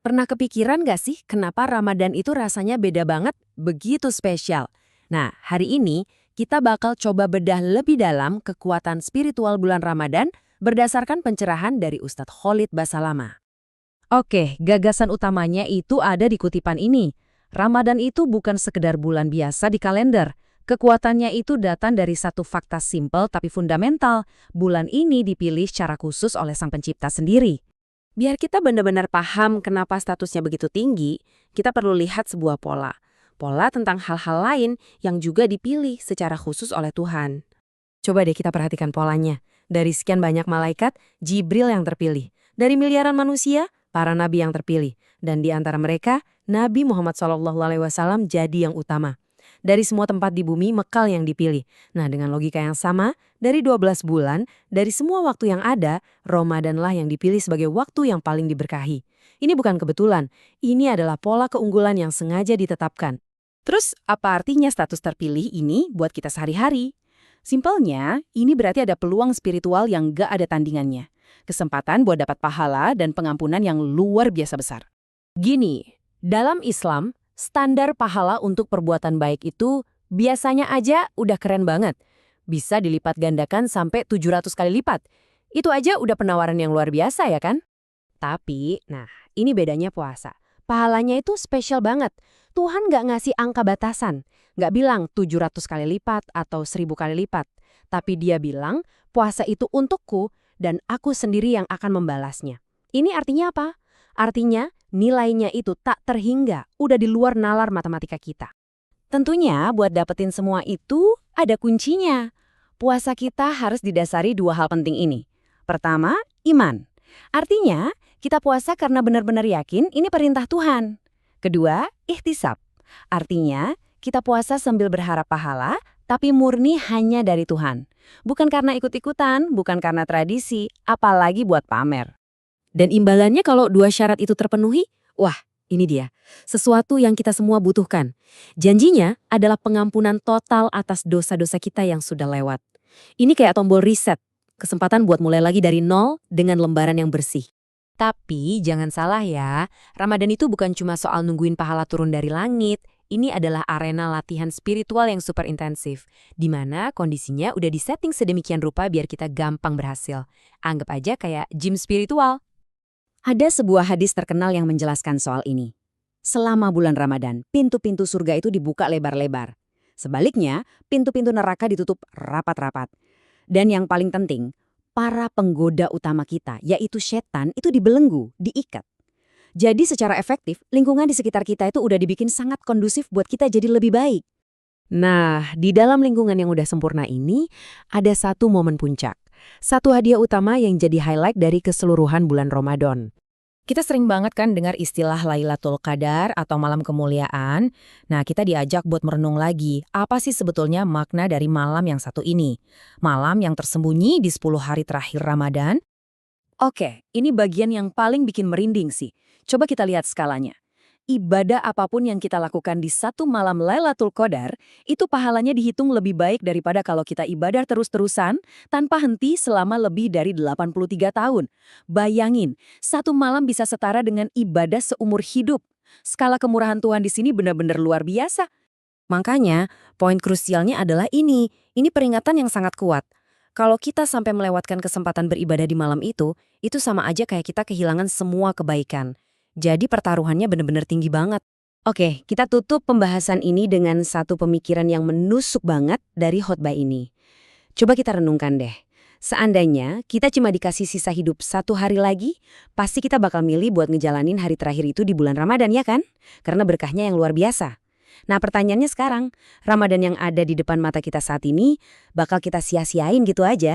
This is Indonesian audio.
Pernah kepikiran nggak sih kenapa Ramadan itu rasanya beda banget, begitu spesial? Nah, hari ini kita bakal coba bedah lebih dalam kekuatan spiritual bulan Ramadan berdasarkan pencerahan dari Ustadz Khalid Basalamah. Oke, gagasan utamanya itu ada di kutipan ini. Ramadan itu bukan sekedar bulan biasa di kalender. Kekuatannya itu datang dari satu fakta simpel tapi fundamental. Bulan ini dipilih secara khusus oleh Sang Pencipta sendiri. Biar kita benar-benar paham kenapa statusnya begitu tinggi, kita perlu lihat sebuah pola. Pola tentang hal-hal lain yang juga dipilih secara khusus oleh Tuhan. Coba deh kita perhatikan polanya. Dari sekian banyak malaikat, Jibril yang terpilih. Dari miliaran manusia, para nabi yang terpilih. Dan di antara mereka, Nabi Muhammad SAW jadi yang utama. Dari semua tempat di bumi, Mekal yang dipilih. Nah, dengan logika yang sama, dari 12 bulan, dari semua waktu yang ada, Ramadanlah yang dipilih sebagai waktu yang paling diberkahi. Ini bukan kebetulan, ini adalah pola keunggulan yang sengaja ditetapkan. Terus, apa artinya status terpilih ini buat kita sehari-hari? Simpelnya, ini berarti ada peluang spiritual yang gak ada tandingannya. Kesempatan buat dapat pahala dan pengampunan yang luar biasa besar. Gini, dalam Islam, standar pahala untuk perbuatan baik itu biasanya aja udah keren banget. Bisa dilipat gandakan sampai 700 kali lipat. Itu aja udah penawaran yang luar biasa ya kan? Tapi, nah ini bedanya puasa. Pahalanya itu spesial banget. Tuhan nggak ngasih angka batasan. Nggak bilang 700 kali lipat atau 1000 kali lipat. Tapi dia bilang, puasa itu untukku dan aku sendiri yang akan membalasnya. Ini artinya apa? Artinya, nilainya itu tak terhingga, udah di luar nalar matematika kita. Tentunya buat dapetin semua itu ada kuncinya. Puasa kita harus didasari dua hal penting ini. Pertama, iman. Artinya, kita puasa karena benar-benar yakin ini perintah Tuhan. Kedua, ihtisab. Artinya, kita puasa sambil berharap pahala, tapi murni hanya dari Tuhan. Bukan karena ikut-ikutan, bukan karena tradisi, apalagi buat pamer. Dan imbalannya kalau dua syarat itu terpenuhi, wah ini dia, sesuatu yang kita semua butuhkan. Janjinya adalah pengampunan total atas dosa-dosa kita yang sudah lewat. Ini kayak tombol reset, kesempatan buat mulai lagi dari nol dengan lembaran yang bersih. Tapi jangan salah ya, Ramadan itu bukan cuma soal nungguin pahala turun dari langit. Ini adalah arena latihan spiritual yang super intensif, di mana kondisinya udah disetting sedemikian rupa biar kita gampang berhasil. Anggap aja kayak gym spiritual. Ada sebuah hadis terkenal yang menjelaskan soal ini. Selama bulan Ramadan, pintu-pintu surga itu dibuka lebar-lebar. Sebaliknya, pintu-pintu neraka ditutup rapat-rapat. Dan yang paling penting, para penggoda utama kita, yaitu setan, itu dibelenggu, diikat. Jadi secara efektif, lingkungan di sekitar kita itu udah dibikin sangat kondusif buat kita jadi lebih baik. Nah, di dalam lingkungan yang udah sempurna ini, ada satu momen puncak. Satu hadiah utama yang jadi highlight dari keseluruhan bulan Ramadan. Kita sering banget kan dengar istilah Lailatul Qadar atau malam kemuliaan. Nah, kita diajak buat merenung lagi, apa sih sebetulnya makna dari malam yang satu ini? Malam yang tersembunyi di 10 hari terakhir Ramadan? Oke, ini bagian yang paling bikin merinding sih. Coba kita lihat skalanya. Ibadah apapun yang kita lakukan di satu malam Lailatul Qadar, itu pahalanya dihitung lebih baik daripada kalau kita ibadah terus-terusan tanpa henti selama lebih dari 83 tahun. Bayangin, satu malam bisa setara dengan ibadah seumur hidup. Skala kemurahan Tuhan di sini benar-benar luar biasa. Makanya, poin krusialnya adalah ini. Ini peringatan yang sangat kuat. Kalau kita sampai melewatkan kesempatan beribadah di malam itu sama aja kayak kita kehilangan semua kebaikan. Jadi pertaruhannya benar-benar tinggi banget. Oke, kita tutup pembahasan ini dengan satu pemikiran yang menusuk banget dari khotbah ini. Coba kita renungkan deh. Seandainya kita cuma dikasih sisa hidup 1 hari lagi, pasti kita bakal milih buat ngejalanin hari terakhir itu di bulan Ramadan ya kan? Karena berkahnya yang luar biasa. Nah pertanyaannya sekarang, Ramadan yang ada di depan mata kita saat ini bakal kita sia-siain gitu aja?